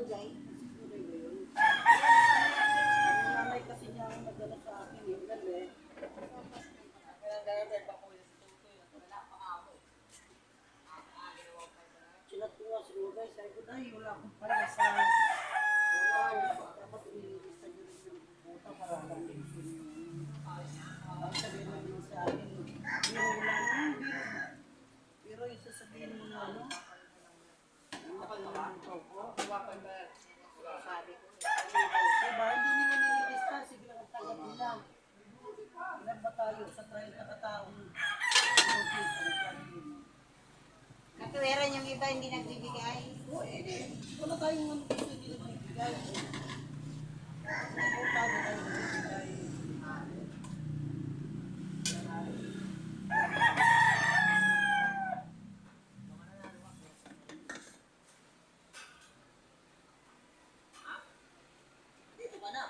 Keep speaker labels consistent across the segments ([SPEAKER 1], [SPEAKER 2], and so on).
[SPEAKER 1] Sugay.
[SPEAKER 2] Nanay kasi niya ang nagdala sa akin yung gabi. Sinatuwa si Sugay. Sabi ko, dahil wala akong pala sa... Dapat ililis sa nyo rin ng puta para lang din yun. Ang sabihin namin sa akin, biro wala naman, biro. Pero yung sasabihin mo na ano,
[SPEAKER 1] Hawakan ba? Sabi ko.
[SPEAKER 2] diba, hindi nila nililista, sige lang ang tanggap nila. Ilan ba tayo sa 30 kataong notice ang planning?
[SPEAKER 1] Katuweran yung iba hindi nagbibigay.
[SPEAKER 2] Oo, wala tayong ano gusto hindi nagbibigay. Kung tayo tayo nagbibigay. Dito ba na?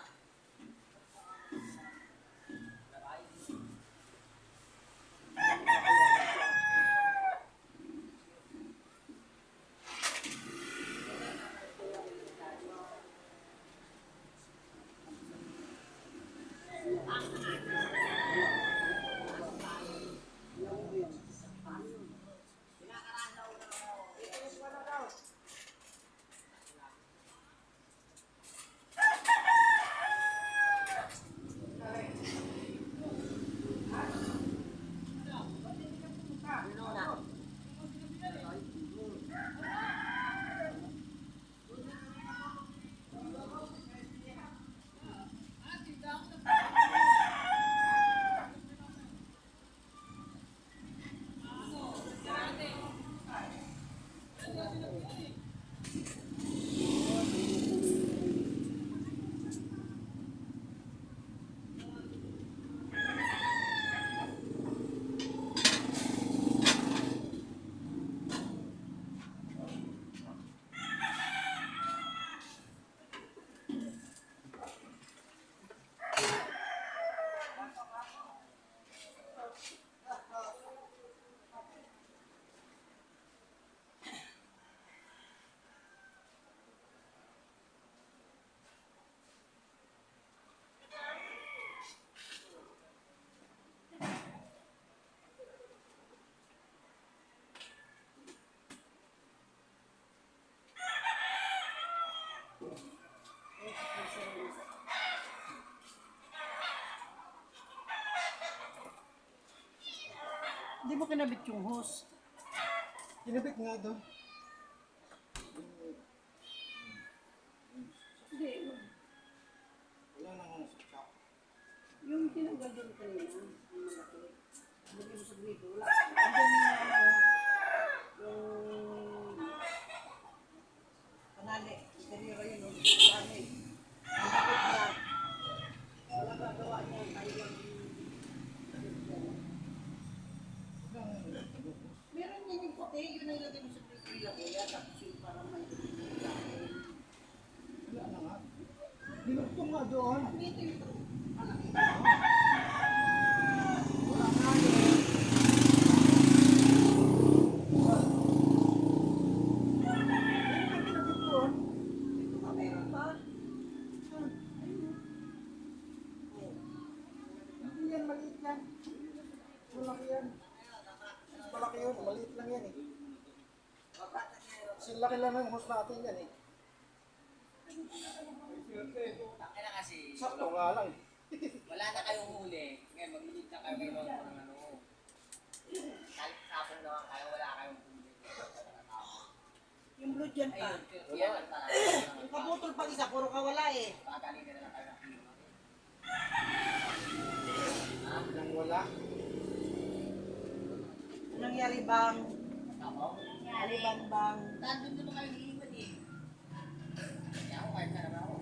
[SPEAKER 2] Hindi mo kinabit yung hose.
[SPEAKER 3] Kinabit nga doon.
[SPEAKER 2] Hindi.
[SPEAKER 3] Wala nang saksak.
[SPEAKER 2] Yung tinanggal doon kanina, yung malaki. Lagyan mo sa grito. Wala. Andyan yung ano, yung kanali. Karira yun, yung kanali. Ang bakit na. Wala gagawa niya. Tayo lang meron yan yung puti. Yun ang lagyan mo sa grito. Kuya, tapos yung parang may
[SPEAKER 3] Wala na nga. Dinugtong nga doon.
[SPEAKER 2] dito yung
[SPEAKER 3] Wala nga eh. Ano kinabit doon?
[SPEAKER 2] meron pa.
[SPEAKER 3] Hindi yan, maliit yan. Malaki yan. Malaki yun, maliit lang yan eh. Kasi laki lang ng hose natin yan eh.
[SPEAKER 4] Tangina kasi,
[SPEAKER 3] Sakto nga lang.
[SPEAKER 4] wala na kayong huli. Ngayon, mag-lead na kayo ngayon ng ano. Kahit sapong naman kayo, wala kayong huli.
[SPEAKER 2] Yung blue dyan pa.
[SPEAKER 4] Ayun, yan ang talaga.
[SPEAKER 2] Yung kabutol pag isa, puro kawala eh.
[SPEAKER 4] Pagaling na lang kayo ng hilo.
[SPEAKER 3] Nang wala.
[SPEAKER 2] Anong nangyari bang?
[SPEAKER 4] Ako?
[SPEAKER 2] Nangyari bang?
[SPEAKER 4] Nandun naman kayo iiwan eh. Kaya ako, kahit ka naman ako.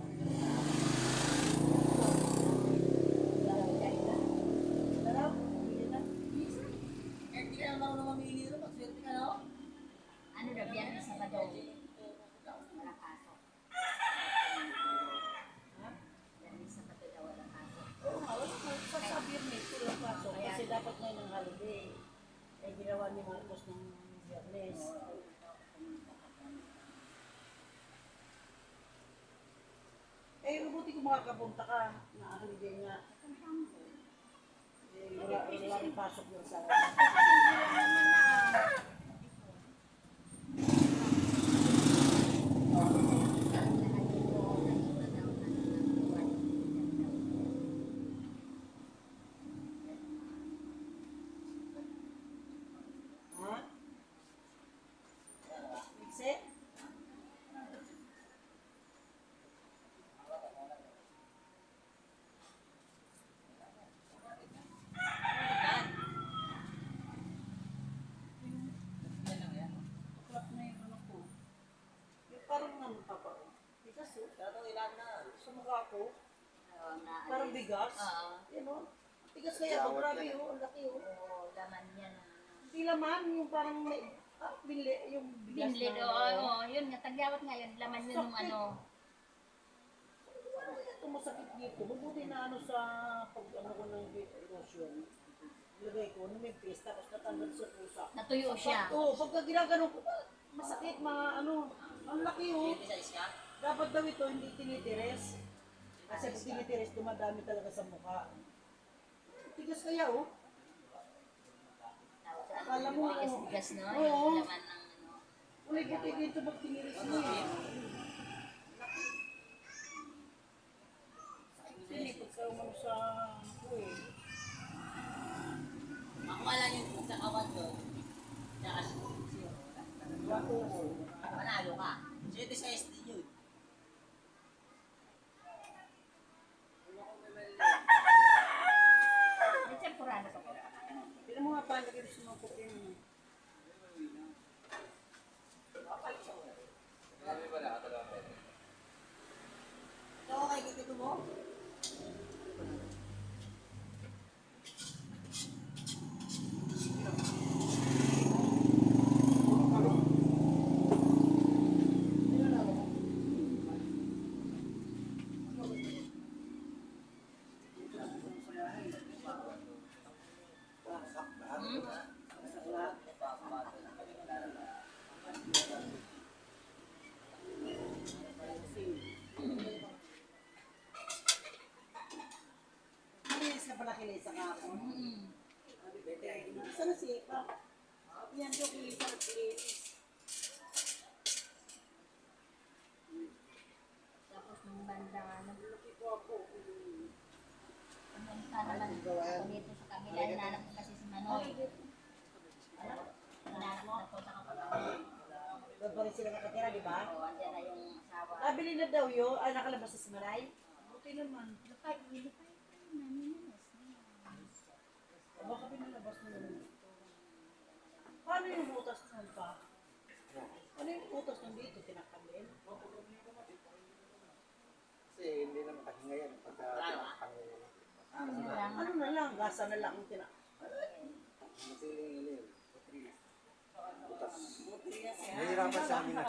[SPEAKER 2] Sarap? Hindi na.
[SPEAKER 4] Kahit di ka naman marunong mamili nila, magswerte ka na ako.
[SPEAKER 1] Ano na, biyernes sa Sabado. Walang pasok. Biyernes sa Sabado daw walang pasok.
[SPEAKER 2] Oo nga, wala ka. Sa Birnes, walang pasok. Kasi dapat ngayon ng holiday. Eh, ginawa ni Marcos ng Biyernes. Eh, mabuti kung makakapunta ka. Na-holiday nga. Eh, wala rin pasok yun sa Ha? Mikse? Klap na yung ano ko. Yung parang ano pa ba? Bigas oh.
[SPEAKER 4] Tatong ilan na.
[SPEAKER 2] Sa mukha ko.
[SPEAKER 1] Oo, na
[SPEAKER 2] Parang bigas.
[SPEAKER 1] Oo.
[SPEAKER 2] Yan o. Bigas kaya ito. Grabe o. Ang laki o.
[SPEAKER 1] Oo, laman yan.
[SPEAKER 2] Hindi laman. Yung parang may... binli. Yung bigas
[SPEAKER 1] Binlid,
[SPEAKER 2] na...
[SPEAKER 1] oo, yun nga, tagyawat nga yun, laman yun nung ano.
[SPEAKER 2] Ito masakit dito. Mabuti na ano sa pag ano ko ng lotion. Ilagay ko, numimpis, tapos natanggal sa pusa.
[SPEAKER 1] Natuyo siya.
[SPEAKER 2] Oo, pagka ginagano ko, masakit, mga ano, ang laki o.
[SPEAKER 4] Size ka?
[SPEAKER 2] Dapat daw ito hindi tinitiris. Kasi pag tinitiris, dumadami talaga sa mukha. Tigas kaya oh. Akala mo,
[SPEAKER 1] bigas no?
[SPEAKER 2] Oo.
[SPEAKER 1] Yung laman ng ano.
[SPEAKER 2] Ulay puti dito pag tiniris mo eh. Sinipot ka umano sa ako eh.
[SPEAKER 4] Ako lang yung sa kawan doon. Tsaka
[SPEAKER 2] Wato ko.
[SPEAKER 4] panalo ka. Siyete sa SD yun.
[SPEAKER 1] May champurado ka pa.
[SPEAKER 2] Tinan mo nga pa, lagay sa mga puti mo.
[SPEAKER 4] Ito kay kikito mo?
[SPEAKER 2] Malinis ka pala kilisa ka ako. Sana sipa. Yan yung kilisa at kilis.
[SPEAKER 1] Tapos nung banda,
[SPEAKER 2] Laki ko ako.
[SPEAKER 1] pumunta naman ako dito sa kabila. Hinanap ko kasi si Manoy. Hinanap ko na po sa kapatid.
[SPEAKER 2] Doon pa rin sila nakatira, di ba?
[SPEAKER 1] Oo, andyan na yung asawa.
[SPEAKER 2] Nabili na daw yun. Ay, nakalabas sa Simaray. Buti naman.
[SPEAKER 1] Lupay, namin na.
[SPEAKER 2] Baka pinalabas na yun. Paano yung butas nun pa? Ano yung butas nun dito? Tinakabin?
[SPEAKER 3] Kasi hindi na makahinga yan pagka tinakangin.
[SPEAKER 2] Ano na lang? Gasa na lang ang
[SPEAKER 3] Kasi ano yun, butas. Nahihirapan sa amin na.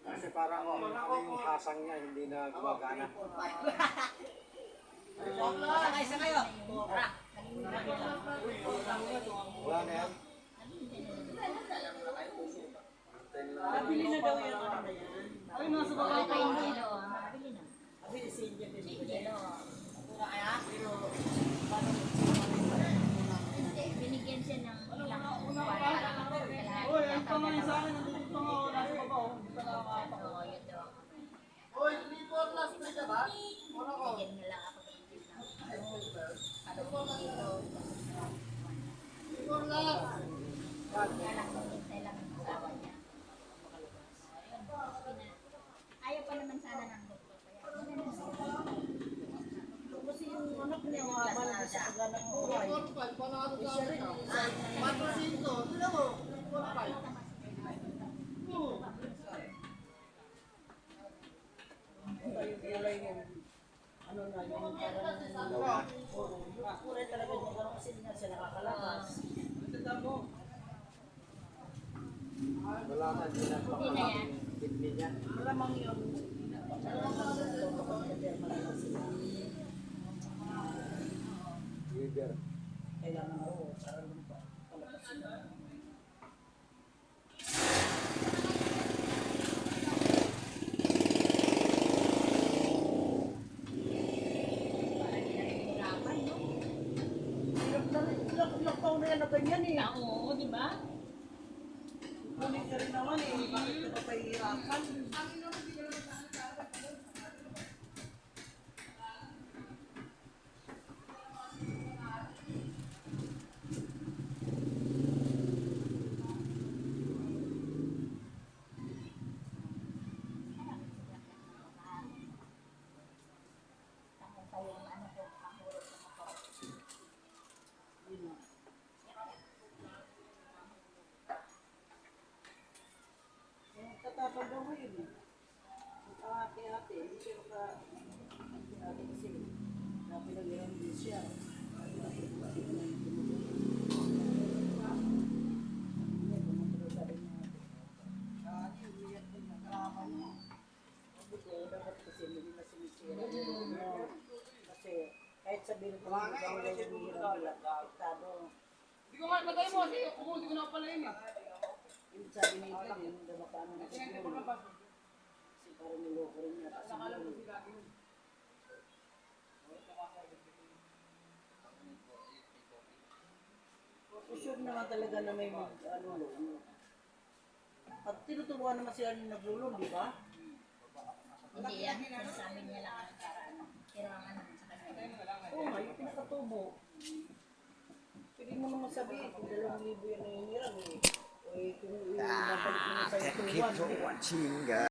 [SPEAKER 3] Kasi parang yung hasang niya hindi na gumagana.
[SPEAKER 4] Sakay sa kayo. Tara.
[SPEAKER 3] Wala na yan.
[SPEAKER 2] Nabili na daw yung ano na yan. Ay, nasa
[SPEAKER 1] Oo, kay Angelo. Makabili na.
[SPEAKER 2] Nabili si India din.
[SPEAKER 1] Angelo.
[SPEAKER 4] Mura kaya?
[SPEAKER 2] Pero, paano
[SPEAKER 1] Hindi, binigyan siya ng ilang buwan para magpapalagi. Uy, ito nga yung sa akin. Nandito nga ako. Nasa baba. Oo, yun daw.
[SPEAKER 3] Hoy, 3-4 last na siya ba?
[SPEAKER 1] Bigyan niya lang ako ng tip ng ano dito. Kaya lang, hintay lang ang asawa niya. Ayun. Ayaw pa naman sana ng doktor. Kaya
[SPEAKER 2] kasi yung anak niya, mahaba na sa paghanap buhay. Siya rin. Yung kulay yung ano na, yung parang yung kulay talaga yung parang kasi nga siya nakakalabas.
[SPEAKER 3] Wala na din ang
[SPEAKER 1] hindi na yan.
[SPEAKER 3] kidney niya.
[SPEAKER 2] Malamang yun.
[SPEAKER 3] Liver.
[SPEAKER 2] Kailangan ako, parang palabas sila.
[SPEAKER 1] Oo, di ba?
[SPEAKER 2] Kunin ka rin naman eh. Bakit ka pa pahihirapan? Katapag daw ngayon eh. Ang ate-ate, hindi siya ate kasi napinagyan din siya. Dapat kasi hindi na sinisira. Kasi kahit sabihin ko mga daw na yung hirap apektado.
[SPEAKER 4] Hindi ko nga, matay mo kasi ako, hindi ko na pala yun eh.
[SPEAKER 2] Yung sabi ni Ivan, yung damakano na siguro. Kasi parang niloko rin niya. Kasi siguro. Sure naman talaga na may mag-ano. At tinuturuan naman siya yung naglulong, di ba?
[SPEAKER 1] Hindi yan. Sinasabi niya lang ang paraan. Kailangan naman sa kanila.
[SPEAKER 2] Oo nga, yung pinakatubo. Pwede mo naman sabihin kung 2,000 yan na hiniram eh. O kung nabalik mo na sa'yo 2,100.
[SPEAKER 3] watching, guys.